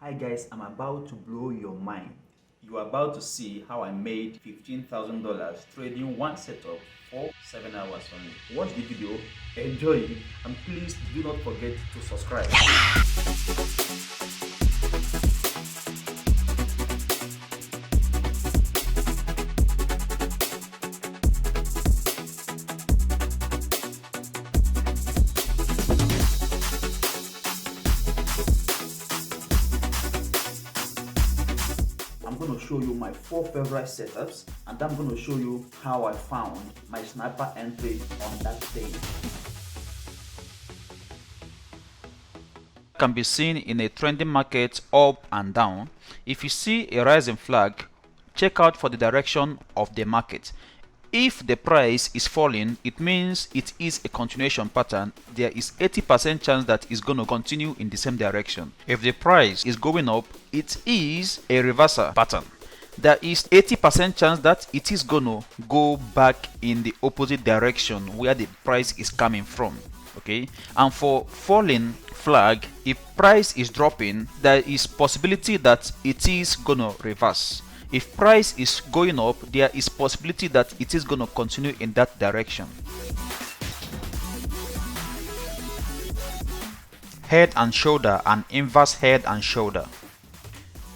Hi guys, I'm about to blow your mind. You are about to see how I made $15,000 trading one setup for 7 hours only. Watch the video, enjoy it, and please do not forget to subscribe. I'm going to show you my 4 favorite setups, and I'm going to show you how I found my sniper entry on that day. Can be seen in a trending market up and down. If you see a rising flag, check out for the direction of the market. If the price is falling, it means it is a continuation pattern. There is 80% chance that it's going to continue in the same direction. If the price is going up, it is a reversal pattern. There is 80% chance that it is going to go back in the opposite direction where the price is coming from. Okay, and for falling flag, if price is dropping, there is possibility that it is going to reverse. If price is going up, there is possibility that it is going to continue in that direction. Head and shoulder and inverse head and shoulder.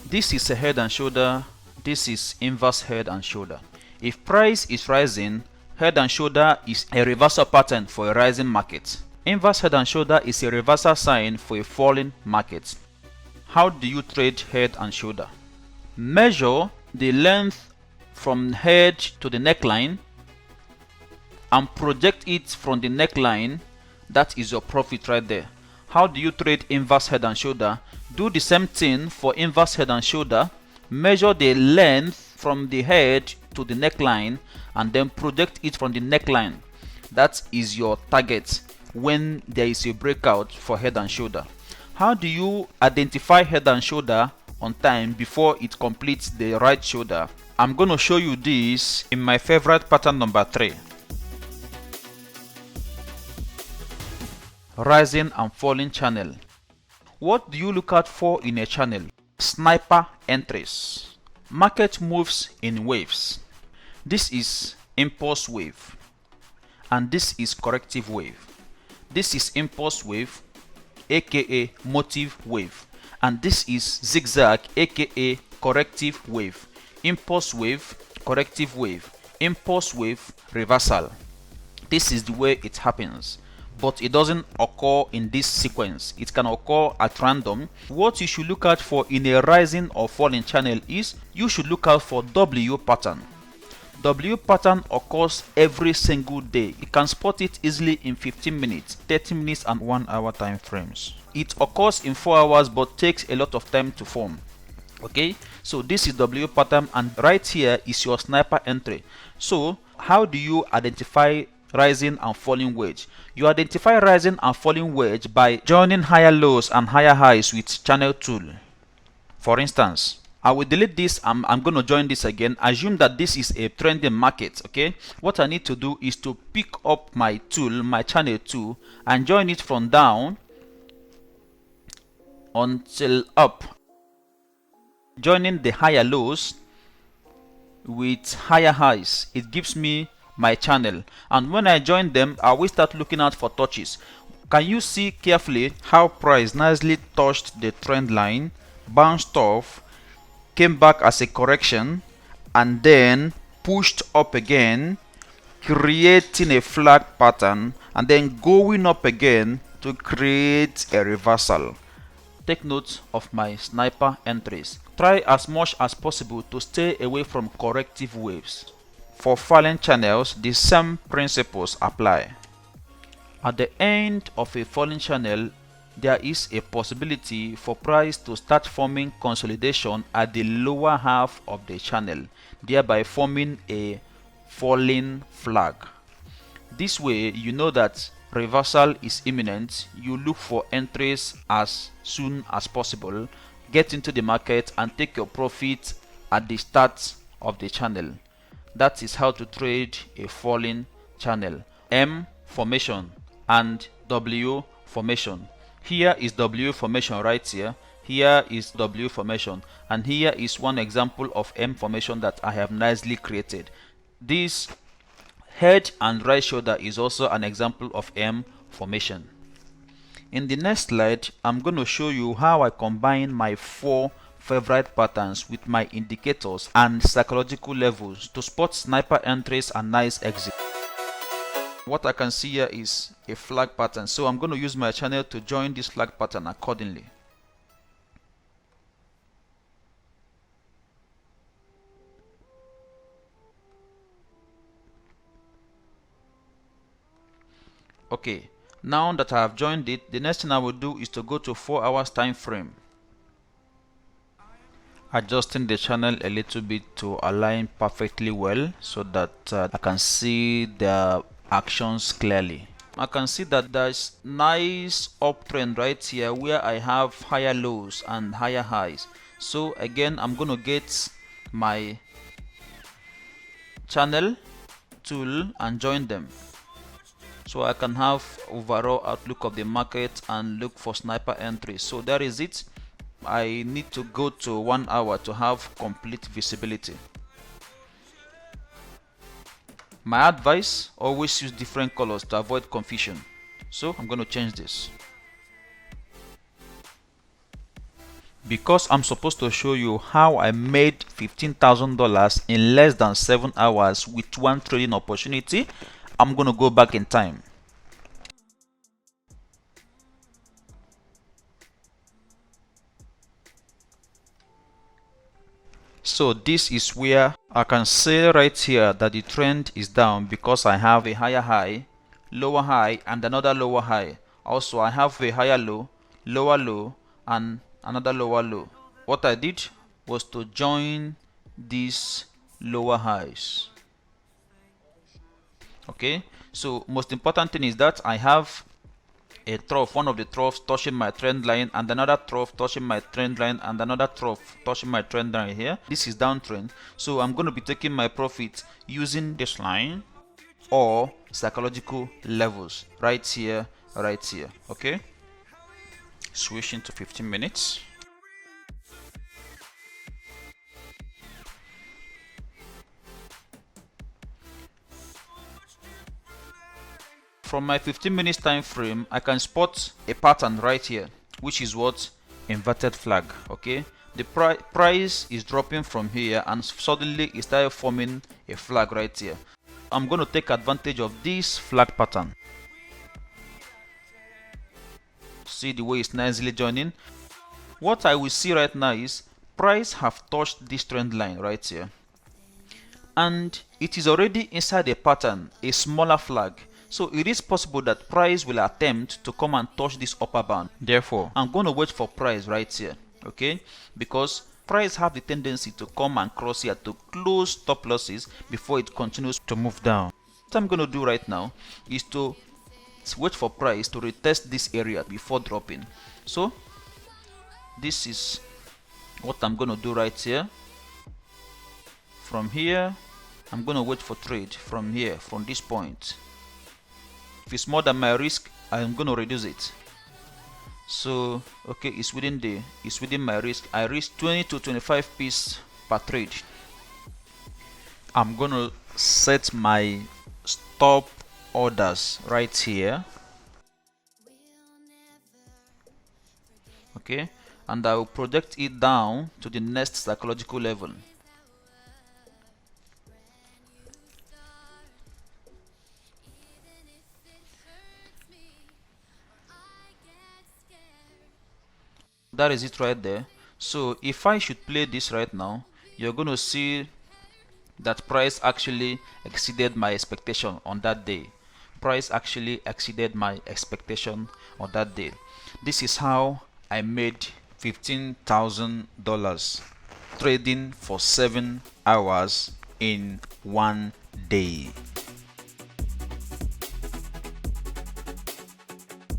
This is a head and shoulder. This is inverse head and shoulder. If price is rising, head and shoulder is a reversal pattern for a rising market. Inverse head and shoulder is a reversal sign for a falling market. How do you trade head and shoulder? Measure the length from head to the neckline and project it from the neckline. That is your profit right there. How do you trade inverse head and shoulder? Do the same thing for inverse head and shoulder. Measure the length from the head to the neckline and then project it from the neckline. That is your target when there is a breakout for head and shoulder. How do you identify head and shoulder on time before it completes the right shoulder? I'm going to show you this in my favorite pattern number 3. Rising and falling channel. What do you look out for in a channel? Sniper entries. Market moves in waves. This is impulse wave and this is corrective wave. This is impulse wave aka motive wave, and this is zigzag aka corrective wave. Impulse wave, corrective wave, impulse wave, reversal. This is the way it happens, but it doesn't occur in this sequence. It can occur at random. What you should look out for in a rising or falling channel is you should look out for W pattern. W pattern occurs every single day. You can spot it easily in 15 minutes, 30 minutes and 1 hour time frames. It occurs in 4 hours but takes a lot of time to form. Okay, so this is W pattern, and right here is your sniper entry. So how do you identify rising and falling wedge? You identify rising and falling wedge by joining higher lows and higher highs with channel tool. For instance, I will delete this. I'm going to join this again. Assume that this is a trending market. Okay, what I need to do is to pick up my tool, my channel tool, and join it from down until up, joining the higher lows with higher highs. It gives me my channel, and when I join them, I will start looking out for touches. Can you see carefully how price nicely touched the trend line, bounced off, came back as a correction, and then pushed up again, creating a flag pattern, and then going up again to create a reversal. Take note of my sniper entries. Try as much as possible to stay away from corrective waves. For falling channels, the same principles apply. At the end of a falling channel, there is a possibility for price to start forming consolidation at the lower half of the channel, thereby forming a falling flag. This way, you know that reversal is imminent. You look for entries as soon as possible, get into the market and take your profit at the start of the channel. That is how to trade a falling channel. M formation and W formation. Here is W formation right here. here is W formation, and here is one example of M formation that I have nicely created. This head and right shoulder is also an example of M formation. In the next slide, I'm going to show you how I combine my 4 favorite patterns with my indicators and psychological levels to spot sniper entries and nice exits. What I can see here is a flag pattern, so I'm going to use my channel to join this flag pattern accordingly. Okay, now that I have joined it, the next thing I will do is to go to 4 hours time frame, adjusting the channel a little bit to align perfectly well so that I can see the actions clearly. I can see that there's nice uptrend right here where I have higher lows and higher highs. So again, I'm going to get my channel tool and join them, so I can have overall outlook of the market and look for sniper entries. So that is it. I need to go to 1 hour to have complete visibility. My advice, always use different colors to avoid confusion. So I'm going to change this. Because I'm supposed to show you how I made $15,000 in less than 7 hours with one trading opportunity, I'm going to go back in time. So this is where I can say right here that the trend is down because I have a higher high, lower high, and another lower high. Also, I have a higher low, lower low, and another lower low. What I did was to join these lower highs. Okay, so most important thing is that I have a trough, one of the troughs touching my trend line, and another trough touching my trend line, and another trough touching my trend line here. This is downtrend, so I'm going to be taking my profit using this line or psychological levels right here, right here. Okay, switching to 15 minutes. From my 15 minutes time frame, I can spot a pattern right here, which is what? Inverted flag. Okay, the price is dropping from here and suddenly it started forming a flag right here. I'm going to take advantage of this flag pattern. See the way it's nicely joining. What I will see right now is price have touched this trend line right here, and it is already inside a pattern, a smaller flag. So it is possible that price will attempt to come and touch this upper bound. Therefore, I'm going to wait for price right here, okay? Because price have the tendency to come and cross here to close stop losses before it continues to move down. What I'm going to do right now is to wait for price to retest this area before dropping. So this is what I'm going to do right here. From here, I'm going to wait for trade from here, from this point. If it's more than my risk, I'm going to reduce it. So okay, it's within my risk. I risk 20 to 25 piece per trade. I'm going to set my stop orders right here. Okay, and I will project it down to the next psychological level. That is it right there. So if I should play this right now, you're going to see that price actually exceeded my expectation on that day. Price actually exceeded my expectation on that day. This is how I made $15,000 trading for 7 hours in one day.